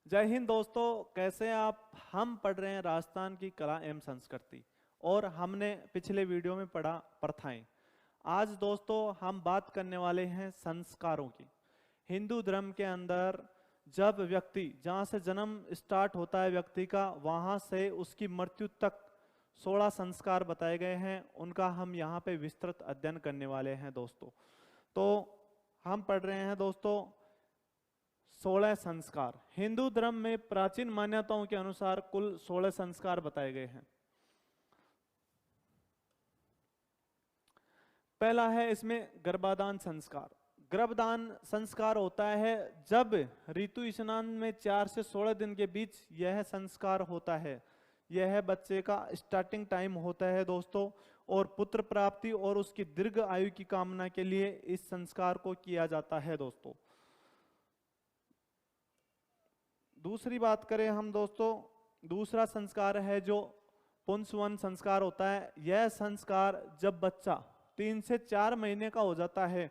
जय हिंद दोस्तों, कैसे हैं आप। हम पढ़ रहे हैं राजस्थान की कला एवं संस्कृति और हमने पिछले वीडियो में पढ़ा प्रथाएं। आज दोस्तों हम बात करने वाले हैं संस्कारों की। हिंदू धर्म के अंदर जब व्यक्ति जहाँ से जन्म स्टार्ट होता है व्यक्ति का, वहाँ से उसकी मृत्यु तक 16 संस्कार बताए गए हैं। उनका हम यहाँ पे विस्तृत अध्ययन करने वाले हैं दोस्तों। तो हम पढ़ रहे हैं दोस्तों 16 संस्कार। हिंदू धर्म में प्राचीन मान्यताओं के अनुसार कुल 16 संस्कार बताए गए हैं। पहला है इसमें गर्भाधान संस्कार। गर्भदान संस्कार होता है जब ऋतु स्नान में 4 से 16 दिन के बीच यह संस्कार होता है। यह बच्चे का स्टार्टिंग टाइम होता है दोस्तों, और पुत्र प्राप्ति और उसकी दीर्घ आयु की कामना के लिए इस संस्कार को किया जाता है दोस्तों। दूसरी बात करें हम दोस्तों, दूसरा संस्कार है जो पुंसवन संस्कार होता है। यह संस्कार जब बच्चा 3 से 4 महीने का हो जाता है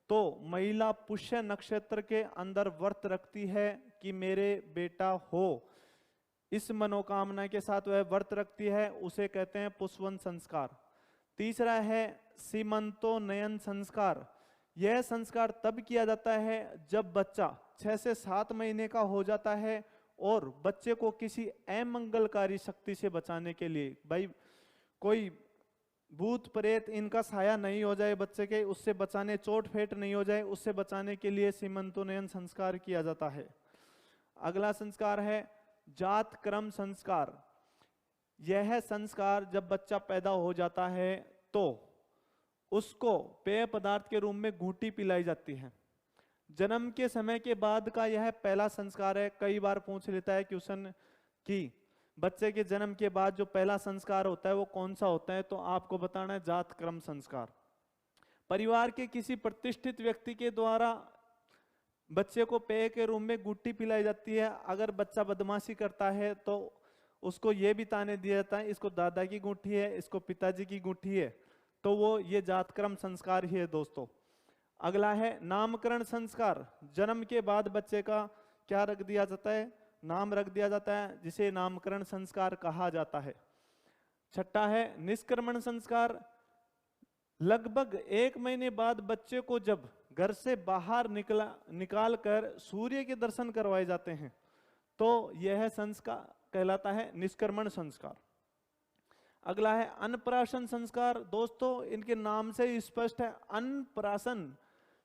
तो महिला पुष्य नक्षत्र के अंदर व्रत रखती है कि मेरे बेटा हो। इस मनोकामना के साथ वह व्रत रखती है, उसे कहते हैं पुष्पवन संस्कार। तीसरा है सीमंतोन्नयन संस्कार। यह संस्कार तब किया जाता है जब बच्चा 6 से 7 महीने का हो जाता है और बच्चे को किसी अमंगलकारी शक्ति से बचाने के लिए, भाई कोई भूत प्रेत इनका साया नहीं हो जाए बच्चे के, उससे बचाने, चोट फेट नहीं हो जाए, उससे बचाने के लिए सीमंतोन्नयन संस्कार किया जाता है। अगला संस्कार है जात क्रम संस्कार। यह संस्कार जब बच्चा पैदा हो जाता है तो उसको पेय पदार्थ के रूप में घूंटी पिलाई जाती है। जन्म के समय के बाद का यह पहला संस्कार है। कई बार पूछ लेता है क्वेश्चन कि बच्चे के जन्म के बाद जो पहला संस्कार होता है वो कौन सा होता है, तो आपको बताना है जात क्रम संस्कार। परिवार के किसी प्रतिष्ठित व्यक्ति के द्वारा बच्चे को पेय के रूप में गुट्टी पिलाई जाती है। अगर बच्चा बदमाशी करता है तो उसको ये भी ताने दिया जाता है इसको दादा की गुट्ठी है, इसको पिताजी की गुट्ठी है, तो वो ये जातक्रम संस्कार ही है दोस्तों। अगला है नामकरण संस्कार। जन्म के बाद बच्चे का क्या रख दिया जाता है, नाम रख दिया जाता है, जिसे नामकरण संस्कार कहा जाता है। छठा है निष्क्रमण संस्कार। लगभग 1 महीने बाद बच्चे को जब घर से बाहर निकाल कर सूर्य के दर्शन करवाए जाते हैं तो यह संस्कार कहलाता है निष्क्रमण संस्कार। अगला है अन्नप्राशन संस्कार। दोस्तों इनके नाम से स्पष्ट है, अन्नप्राशन।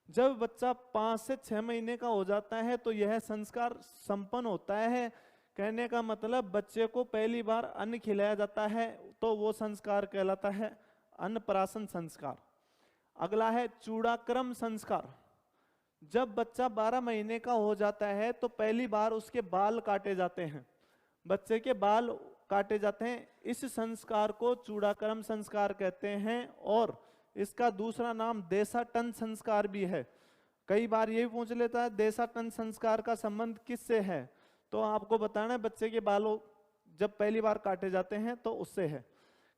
जब बच्चा 5 से 6 महीने का हो जाता है तो यह संस्कार संपन्न होता है। कहने का मतलब बच्चे को पहली बार अन्न खिलाया जाता है, तो वो संस्कार कहलाता है अन्नप्राशन संस्कार। अगला है चूड़ाक्रम संस्कार। जब बच्चा 12 महीने का हो जाता है तो पहली बार उसके बाल काटे जाते हैं, बच्चे के बाल काटे जाते हैं। इस संस्कार को चूड़ाक्रम संस्कार कहते हैं और इसका दूसरा नाम देशाटन संस्कार भी है। कई बार ये भी पूछ लेता है देशाटन संस्कार का संबंध किससे है, तो आपको बताना है बच्चे के बालों जब पहली बार काटे जाते हैं तो उससे है।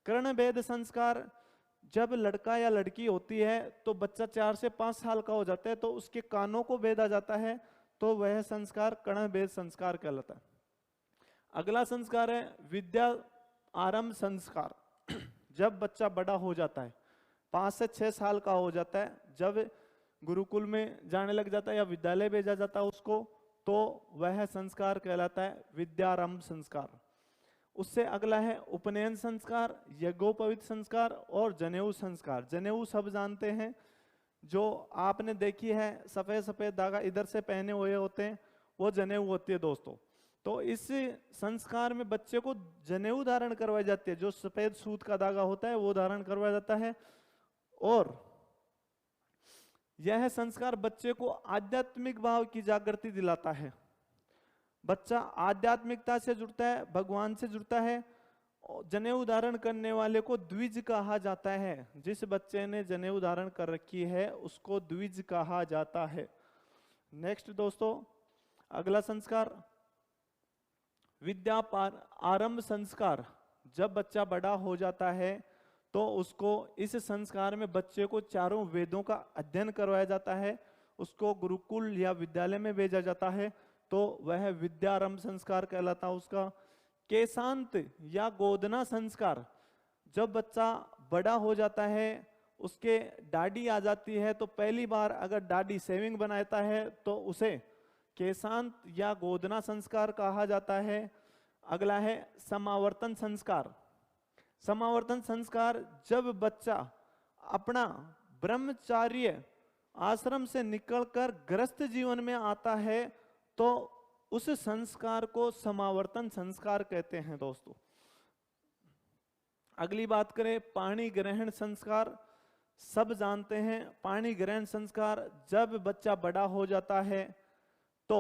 कर्णभेद संस्कार। जब लड़का या लड़की होती है तो बच्चा 4 से 5 साल का हो जाता है तो उसके कानों को भेदा जाता है, तो वह संस्कार कर्णभेद संस्कार कहलाता है। अगला संस्कार है विद्या आरंभ संस्कार। जब बच्चा बड़ा हो जाता है, 5 से 6 साल का हो जाता है, जब गुरुकुल में जाने लग जाता है या विद्यालय भेजा जाता है उसको, तो वह संस्कार कहलाता है विद्यारंभ संस्कार। उससे अगला है उपनयन संस्कार, यज्ञोपवीत संस्कार और जनेऊ संस्कार। जनेऊ सब जानते हैं, जो आपने देखी है सफेद सफेद धागा इधर से पहने हुए होते हैं, वो जनेऊ होती है दोस्तों। तो इस संस्कार में बच्चे को जनेऊ धारण करवाई जाती है, जो सफेद सूत का धागा होता है वो धारण करवाया जाता है। और यह संस्कार बच्चे को आध्यात्मिक भाव की जागृति दिलाता है। बच्चा आध्यात्मिकता से जुड़ता है, भगवान से जुड़ता है। जनेऊ धारण करने वाले को द्विज कहा जाता है। जिस बच्चे ने जनेऊ धारण कर रखी है उसको द्विज कहा जाता है। नेक्स्ट दोस्तों, अगला संस्कार विद्या आरंभ संस्कार। जब बच्चा बड़ा हो जाता है तो उसको इस संस्कार में बच्चे को चारों वेदों का अध्ययन करवाया जाता है, उसको गुरुकुल या विद्यालय में भेजा जाता है। तो वह विद्यारंभ संस्कार कहलाता उसका। केशांत या गोदना संस्कार, जब बच्चा बड़ा हो जाता है, उसके दाढ़ी आ जाती है, तो पहली बार अगर दाढ़ी शेविंग बनाता है तो उसे केशांत या गोदना संस्कार कहा जाता है। अगला है समावर्तन संस्कार। समावर्तन संस्कार, जब बच्चा अपना ब्रह्मचार्य आश्रम से निकलकर गृहस्थ जीवन में आता है तो उस संस्कार को समावर्तन संस्कार कहते हैं दोस्तों। अगली बात करें पाणी ग्रहण संस्कार। सब जानते हैं पाणी ग्रहण संस्कार, जब बच्चा बड़ा हो जाता है तो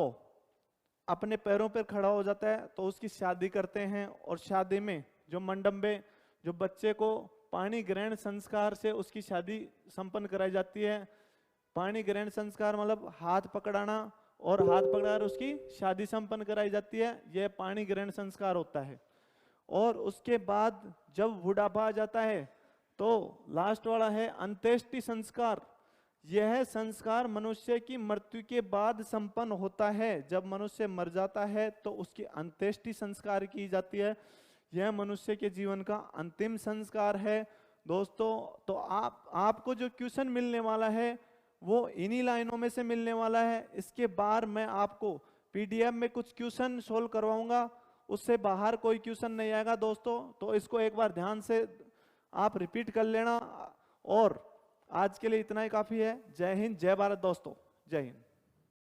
अपने पैरों पर खड़ा हो जाता है तो उसकी शादी करते हैं, और शादी में जो मंडप में जो बच्चे को पाणी ग्रहण संस्कार से उसकी शादी संपन्न कराई जाती है। पाणी ग्रहण संस्कार मतलब हाथ पकड़ाना, और हाथ पकड़ाकर उसकी शादी संपन्न कराई जाती है, यह पाणी ग्रहण संस्कार होता है। और उसके बाद जब बुढ़ापा आ जाता है तो लास्ट वाला है अंत्येष्टि संस्कार। यह संस्कार मनुष्य की मृत्यु के बाद संपन्न होता है। जब मनुष्य मर जाता है तो उसकी अंत्येष्टि संस्कार की जाती है। यह मनुष्य के जीवन का अंतिम संस्कार है दोस्तों। तो आपको जो क्वेश्चन मिलने वाला है वो इन्हीं लाइनों में से मिलने वाला है। इसके बाद मैं आपको पीडीएफ में कुछ क्वेश्चन सोल्व करवाऊंगा, उससे बाहर कोई क्वेश्चन नहीं आएगा दोस्तों। तो इसको एक बार ध्यान से आप रिपीट कर लेना। और आज के लिए इतना ही काफी है। जय हिंद, जय भारत दोस्तों, जय हिंद।